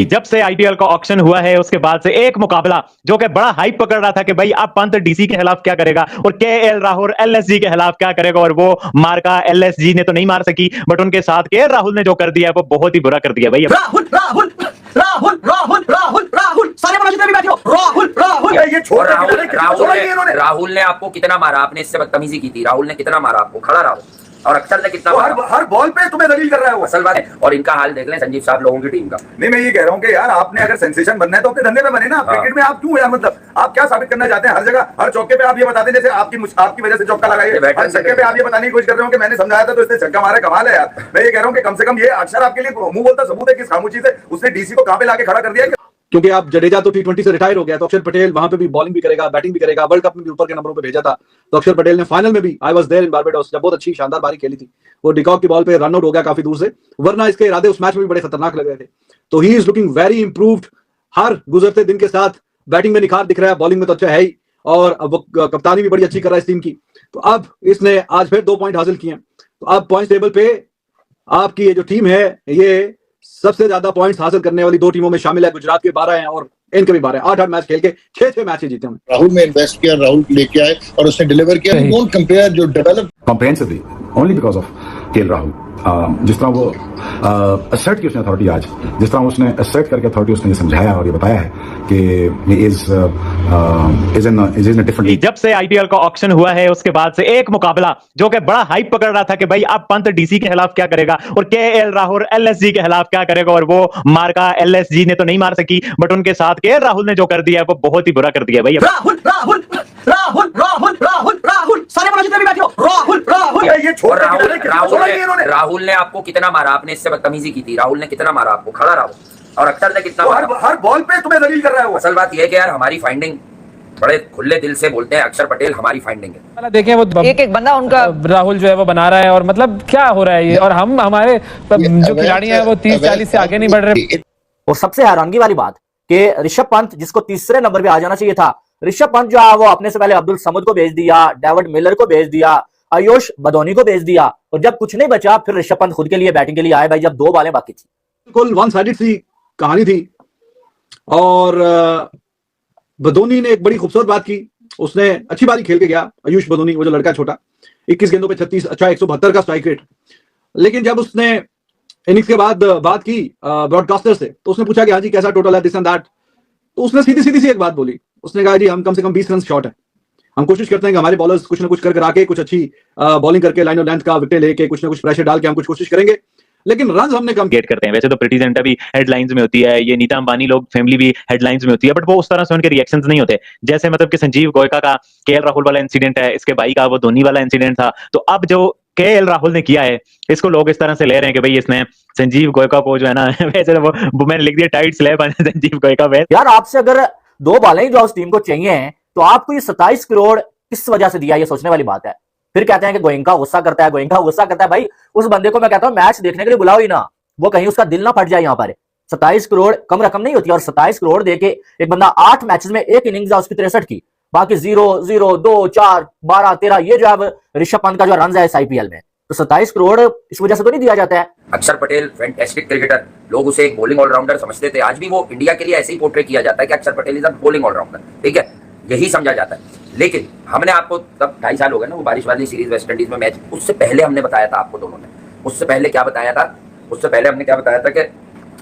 जब से आईपीएल का ऑक्शन हुआ है उसके बाद से एक मुकाबला जो कि बड़ा हाइप पकड़ रहा था कि भाई अब पंत डीसी के खिलाफ क्या करेगा और केएल राहुल एलएसजी के खिलाफ क्या करेगा, और वो मार्का एलएसजी ने तो नहीं मार सकी, बट उनके साथ केएल राहुल ने जो कर दिया वो बहुत ही बुरा कर दिया भाई। राहुल राहुल राहुल राहुल राहुल राहुल सारे बड़ा जितने भी बैठे हो, राहुल राहुल ये छोड़ राहुल ने आपको कितना मारा? आपने इससे बदतमीजी की थी। राहुल ने कितना मारा आपको? खड़ा राहुल। और अक्षर ने कितना मारा? हर बॉल पे तुम्हें दलील कर रहा है वो। असल बात है। और इनका हाल देख लें संजीव साहब, लोगों की टीम का। नहीं, मैं ये कह रहा हूँ कि यार आपने अगर सेंसेशन बनना है तो अपने धंधे में बने ना। क्रिकेट में आप क्यों यार, मतलब आप क्या साबित करना चाहते हैं? हर जगह हर चौके पे आप ये बताते हैं जैसे आपकी वजह से चौका लगाइए, हर छक्के पे आप ये बताने की कोशिश कर रहे हो कि मैंने समझाया था तो इसने छक्का मारा। कमाल है यार। मैं ये कह रहा हूँ कि कम से कम ये अक्षर आपके लिए मुंह बोलता सबूत है कि खामोशी से उसने डीसी को कहां पे लाके खड़ा कर दिया। क्योंकि आप जडेजा तो T20 से रिटायर हो गया, तो अक्षर पटेल वहां पे भी बॉलिंग भी करेगा, बैटिंग भी करेगा। वर्ल्ड कप में भी ऊपर के नंबरों पे भेजा था, तो अक्षर पटेल ने फाइनल में भी, I was there in Barbados, जब बहुत अच्छी शानदार बारी खेली थी, वो डिकॉक की बॉल पे रन आउट हो गया काफी दूर से, वरना इसके इरादे उस मैच में भी बड़े खतरनाक लग रहे थे। तो he is looking very improved. हर गुजरते दिन के साथ बैटिंग में निखार दिख रहा है, बॉलिंग में तो अच्छा है ही, और अब कप्तानी भी बड़ी अच्छी कर रहा है इस टीम की। तो अब इसने आज फिर 2 पॉइंट हासिल किए हैं। तो अब पॉइंट टेबल पे आपकी ये जो टीम है, ये सबसे ज्यादा पॉइंट्स हासिल करने वाली 2 टीमों में शामिल है। गुजरात के 12 हैं और इनके भी 12। 8-8 मैच खेल के 6-6 मैच ही जीते हैं। राहुल में इन्वेस्ट किया, राहुल लेके आए और उसने डिलीवर किया। डोंट कंपेयर जो develop comprehensively only because of KL Rahul. जिस तरह वो असर्ट की उसने अथॉरिटी, आज जिस तरह उसने असर्ट करके अथॉरिटी उसने ये समझाया और ये बताया है कि इज इन डिफरेंट। जब से आईपीएल का ऑक्शन हुआ है उसके बाद से एक मुकाबला जो कि बड़ा हाइप पकड़ रहा था कि भाई अब पंत डीसी के खिलाफ क्या करेगा और केएल राहुल एलएसजी के खिलाफ क्या करेगा, और वो मार्का एलएसजी ने तो नहीं मार सकी, बट उनके साथ केएल राहुल ने जो कर दिया वो बहुत ही बुरा कर दिया भाई। राहुल राहुल राहुल राहुल राहुल राहुल सारे बड़ा जितने भी बैठे हो, राहुल राहुल ये छोड़ राहुल ने आपको कितना मारा? आपने इससे बदतमीजी की थी। राहुल ने कितना मारा आपको? खड़ा राहुल। और अक्षर ने कितना मारा? हर बॉल पे तुम्हें दलील कर रहा है वो। असल बात यह है कि यार हमारी फाइंडिंग, बड़े खुले दिल से बोलते हैं अक्षर पटेल, हमारी फाइंडिंग है। देखें वो एक बंदा उनका राहुल जो है वो बना रहा है, और मतलब क्या हो रहा है ये, और हम हमारे जो खिलाड़ी हैं वो 30-40 से आगे नहीं बढ़ रहे। और सबसे हैरानगी वाली बात कि ऋषभ पंत जिसको तीसरे नंबर पे आ जाना चाहिए था, ऋषभ पंत जो है वो अपने से पहले अब्दुल समद को भेज दिया, डेविड मिलर को भेज दिया, आयुष बदौनी को भेज दिया, और जब कुछ नहीं बचा फिर ऋषभ पंत खुद के लिए बैटिंग के लिए आए भाई, जब 2 बॉलें बाकी थी। बिल्कुल वन साइडेड सी कहानी थी। और बदौनी ने एक बड़ी खूबसूरत बात की, उसने अच्छी बारी खेल के गया। आयुष बदौनी, वो जो लड़का छोटा, 21 गेंदों पे 36, अच्छा 172 का स्ट्राइक रेट। लेकिन जब उसने इनिंग्स के बाद बात की ब्रॉडकास्टर से, तो उसने पूछा कि हाँ जी कैसा टोटल है, दिस एंड दैट। तो उसने सीधी सीधी सी एक बात बोली, उसने कहा जी हम कम से कम 20 रन शॉर्ट है, हम कोशिश करते हैं कि हमारे बॉलर्स कुछ ना कुछ कर आके कुछ अच्छी बॉलिंग करके लाइन ऑफ लेंथ का विकेट लेके कुछ ना कुछ प्रेशर डाल के हम कुछ कोशिश करेंगे, लेकिन रन हमने कम गेट करते हैं। वैसे तो प्रीति जिंटा भी हेडलाइंस में होती है, ये नीता अंबानी लोग फैमिली भी हेडलाइंस में होती है, बट वो उस तरह से उनके रिएक्शंस नहीं होते जैसे मतलब कि संजीव गोयका का केएल राहुल वाला इंसिडेंट है, इसके भाई का वो धोनी वाला इंसिडेंट था। तो अब जो केएल राहुल ने किया है इसको लोग इस तरह से ले रहे हैं कि भाई इसने संजीव गोयका को जो है ना वैसे वो मैंने लिख दिया टाइट स्लैप संजीव गोयका पे। यार आपसे अगर 2 बॉलें जो उस टीम को चाहिए हैं, तो आपको ये 27 करोड़ किस वजह से दिया, ये सोचने वाली बात है। फिर कहते हैं कि गोयनका गुस्सा करता है, गोयनका गुस्सा करता है। भाई उस बंदे को मैं कहता हूं मैच देखने के लिए बुलाओ ही ना, वो कहीं उसका दिल ना फट जाए। यहाँ पर 27 करोड़ कम रकम नहीं होती, और 27 करोड़ देके एक बंदा 8 मैचेस में एक इनिंग्स है उसकी 63 की, बाकी 0-0, 2, 4, 12, 13, ये जो है ऋषभ पंत का जो रन है इस आईपीएल में, तो 27 करोड़ इस वजह से तो नहीं दिया जाता है। अक्षर पटेल फैंटास्टिक क्रिकेटर, लोग उसे एक बॉलिंग ऑलराउंडर समझते थे। आज भी वो इंडिया के लिए ऐसे ही पोर्ट्रे किया जाता है कि Akshar Patel is a bowling allrounder, ठीक है, यही समझा जाता है। लेकिन हमने आपको तब 2.5 साल हो गए ना, वो बारिश वाली सीरीज वेस्ट इंडीज में मैच, उससे पहले हमने बताया था आपको दोनों ने, उससे पहले क्या बताया था? उससे पहले हमने क्या बताया था कि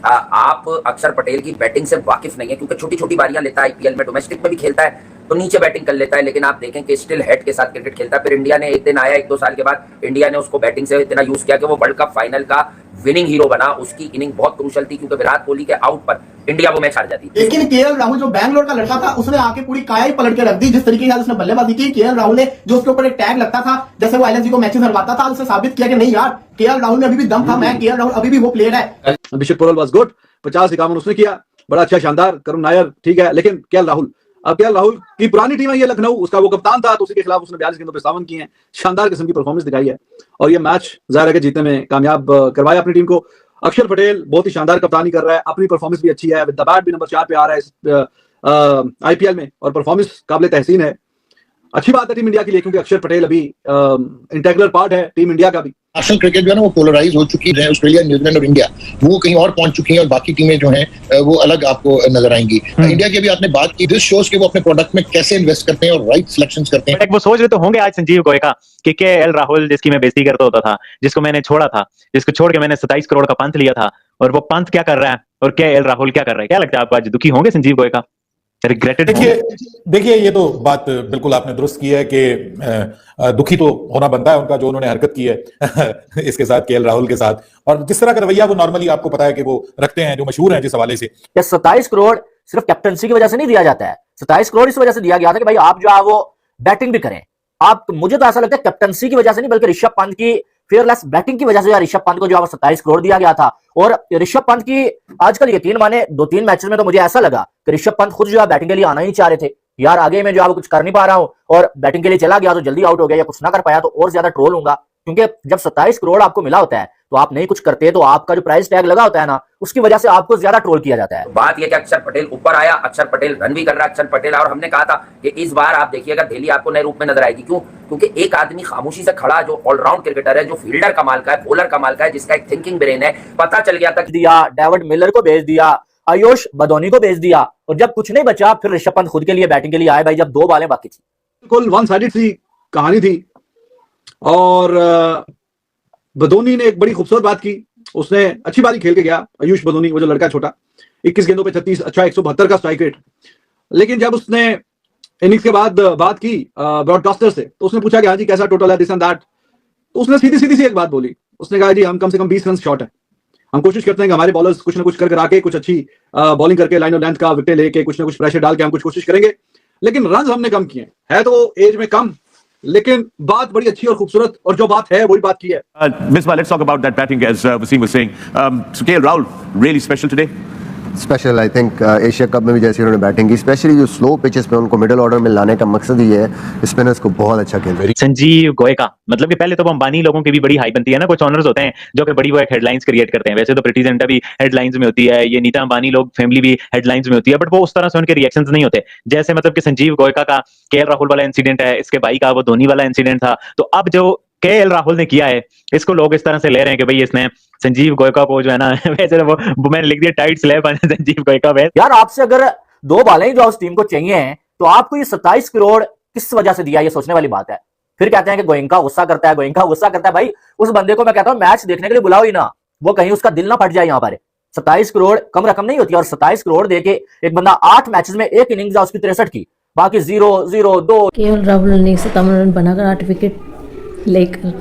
आप अक्षर पटेल की बैटिंग से वाकिफ नहीं है, क्योंकि छोटी छोटी बारियां लेता है आईपीएल में, डोमेस्टिक में भी खेलता है तो नीचे बैटिंग कर लेता है, लेकिन आप देखें कि स्टिल हेड के साथ क्रिकेट खेलता है। फिर इंडिया ने एक दिन आया 1-2 साल के बाद, इंडिया ने उसको बैटिंग से इतना यूज किया कि वो वर्ल्ड कप फाइनल का विनिंग हीरो बना। उसकी इनिंग बहुत क्रूशल थी, क्योंकि विराट कोहली के आउट पर इंडिया वो मैच हार जाती। लेकिन केएल राहुल जो बैंगलोर का लड़का था, उसने आके पूरी काया ही पलट के रख दी। जिस तरीके से उसने बल्लेबाजी की, केएल राहुल ने जो उसके ऊपर एक टैग लगता था, जैसे वो एलएसजी को मैचेस हरवाता था, उसने साबित किया कि नहीं यार केएल राहुल में अभी भी दम था, मैं केएल राहुल अभी भी वो प्लेयर है। अभिषेक पोरल वाज गुड, 50-51 उसने किया, बड़ा अच्छा शानदार। करुण नायर ठीक है, लेकिन केएल राहुल, अब केएल राहुल की पुरानी टीम है ये लखनऊ, उसका वो कप्तान था, तो उसके खिलाफ उसने 42 गेंदों पे 57 किए हैं, शानदार किस्म की परफॉर्मेंस दिखाई है, और ये मैच जाहिर है कि जीतने में कामयाब करवाया अपनी टीम को। अक्षर पटेल बहुत ही शानदार कप्तानी कर रहा है, अपनी परफॉर्मेंस भी अच्छी है, विद द बैट भी नंबर 4 पे आ रहा है आईपीएल में, और परफॉर्मेंस काबिल तहसीन है। अच्छी बात है टीम इंडिया के लिए, क्योंकि अक्षर पटेल अभी इंटेग्रल पार्ट है टीम इंडिया का भी। नेशनल क्रिकेट जो है ना वो पोलराइज हो चुकी है, ऑस्ट्रेलिया, न्यूजीलैंड और इंडिया वो कहीं और पहुंच चुकी हैं और बाकी टीमें जो हैं वो अलग आपको नजर आएंगी। इंडिया की भी आपने बात की, दिस शोज के वो अपने प्रोडक्ट में कैसे इन्वेस्ट करते हैं और राइट सिलेक्शंस करते हैं। वो सोच रहे तो होंगे आज संजीव गोयका कि केएल राहुल जिसकी मैं बेइज्जती करता होता था, जिसको मैंने छोड़ा था, जिसको छोड़ के मैंने 27 करोड़ का पंत लिया था, और वो पंत क्या कर रहा है और केएल राहुल क्या कर रहा है? क्या लगता है आपको आज दुखी होंगे संजीव गोयका? रिग्रेटेड? देखिए ये तो बात बिल्कुल आपने दुरुस्त की है कि दुखी तो होना बनता है उनका, जो उन्होंने हरकत की है इसके साथ, केएल राहुल के साथ, और जिस तरह का रवैया वो नॉर्मली आपको पता है कि वो रखते हैं, जो मशहूर हैं जिस हवाले से। 27 करोड़ सिर्फ कैप्टनसी की वजह से नहीं दिया जाता है, 27 करोड़ इस वजह से दिया गया था कि भाई आप जो है वो बैटिंग भी करें। आप, मुझे तो ऐसा लगता है कैप्टनसी की वजह से नहीं, बल्कि ऋषभ पंत की फेयरलेस बैटिंग की वजह से ऋषभ पंत को जो है 27 करोड़ दिया गया था। और ऋषभ पंत की आजकल यकीन माने 2-3 मैचेस में तो मुझे ऐसा लगा कि ऋषभ पंत खुद जो है बैटिंग के लिए आना ही चाह रहे थे, यार आगे मैं जो है कुछ कर नहीं पा रहा हूं, और बैटिंग के लिए चला गया तो जल्दी आउट हो गया या कुछ ना कर पाया तो और ज्यादा ट्रोल होगा। क्योंकि जब 27 करोड़ आपको मिला होता है तो आप नहीं कुछ करते तो आपका जो प्राइस टैग लगा होता है ना, उसकी वजह से आपको ज्यादा ट्रोल किया जाता है। तो बात यह कि अक्षर पटेल ऊपर आया, अक्षर पटेल रन भी कर रहा है, अक्षर पटेल, और हमने कहा था कि इस बार आप देखिएगा दिल्ली आपको नए रूप में नजर आएगी। क्यों? क्योंकि एक आदमी खामोशी से खड़ा जो ऑलराउंड क्रिकेटर है, जो फील्डर कमाल का है, बॉलर कमाल का है, जिसका एक थिंकिंग ब्रेन है, पता चल गया था दिया, डेविड मिलर को भेज दिया, आयुष बदौनी को भेज दिया, और जब कुछ नहीं बचा फिर ऋषभ पंत खुद के लिए बैटिंग के लिए आए भाई, जब 2 बॉलें बाकी थी। बिल्कुल वन साइडेड सी कहानी थी, और बदौनी ने एक बड़ी खूबसूरत बात की, उसने अच्छी बारी खेल के गया, आयुष बदौनी, वो जो लड़का छोटा, 21 गेंदों पे 36, अच्छा 172 का स्ट्राइक रेट। लेकिन जब उसने इनिंग्स के बाद बात की ब्रॉडकास्टर से, तो उसने पूछा कि हाँ जी कैसा टोटल है, दिस एंड दैट, तो उसने सीधी सीधी सी एक बात बोली, उसने कहा जी हम कम से कम 20 रन शॉर्ट है, हम कोशिश करते हैं कि हमारे बॉलर्स कुछ ना कुछ कर आके कुछ अच्छी बॉलिंग करके लाइन और लेंथ का विकेट लेके कुछ ना कुछ प्रेशर डाल के हम कुछ कोशिश करेंगे, लेकिन रन हमने कम किए है तो एज में कम, लेकिन बात बड़ी अच्छी और खूबसूरत, और जो बात है वही बात की है। Misbah, let's talk about that batting as Wasim was saying. So KL Rahul, really special today? Special I think Asia cup में भी जैसे उन्होंने बैटिंग की, स्पेशली जो स्लो पिचेस पे उनको मिडिल ऑर्डर में लाने का मकसद ही है स्पिनर्स को बहुत अच्छा खेल रहे हैं। संजीव गोयका, मतलब कि पहले तो अंबानी लोगों की भी बड़ी हाई बनती है ना, कुछ ऑनर्स होते हैं जो कि बड़ी वो एक हेडलाइंस क्रिएट करते हैं। वैसे तो प्रीति जिंटा भी हेडलाइंस में होती है, ये नीता अंबानी लोग फैमिली भी हेडलाइंस में होती है, बट वो उस तरह से उनके रिएक्शंस नहीं होते। जैसे मतलब कि संजीव गोयका का केएल राहुल वाला इंसिडेंट है, इसके भाई का वो धोनी वाला इंसिडेंट था, तो अब जो केएल राहुल ने किया है इसको लोग इस तरह से ले रहे हैं कि भाई इसने संजीव गोयका को जो है ना वैसे वो मैंने लिख दिया टाइट स्लैप संजीव गोयका पे। यार आपसे अगर 2 बॉलें जो उस टीम को चाहिए हैं तो आपको ये 27 करोड़ किस वजह से दिया, ये सोचने वाली बात है। फिर कहते हैं कि गोयनका गुस्सा करता है, गोयनका गुस्सा करता है। भाई उस बंदे को मैं कहता हूं मैच देखने के लिए बुलाओ ही ना, वो कहीं उसका दिल ना फट जाए। यहाँ पर 27 करोड़ कम रकम नहीं होती, और 27 करोड़ देके एक बंदा 8 मैचेस में एक इनिंग्स उसकी 63 की, बाकी 0-0-2। केएल राहुल ने 57 रन बनाकर 8 विकेट लेकर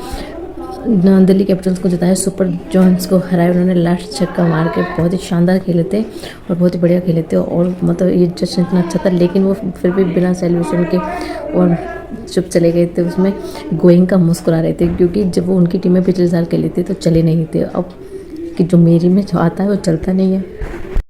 दिल्ली कैपिटल्स को जिताया, सुपर जॉन्स को हराया। उन्होंने लास्ट छक्का मार के बहुत ही शानदार खेले थे और बहुत ही बढ़िया खेले थे, और मतलब ये जश्न इतना अच्छा था, लेकिन वो फिर भी बिना सेलिब्रेशन के और चुप चले गए थे। उसमें गोयनका मुस्कुरा रहे थे, क्योंकि जब वो उनकी टीम में पिछले साल खेले थे तो चले नहीं थे। अब कि जो मेरी में जो आता है वो चलता नहीं है।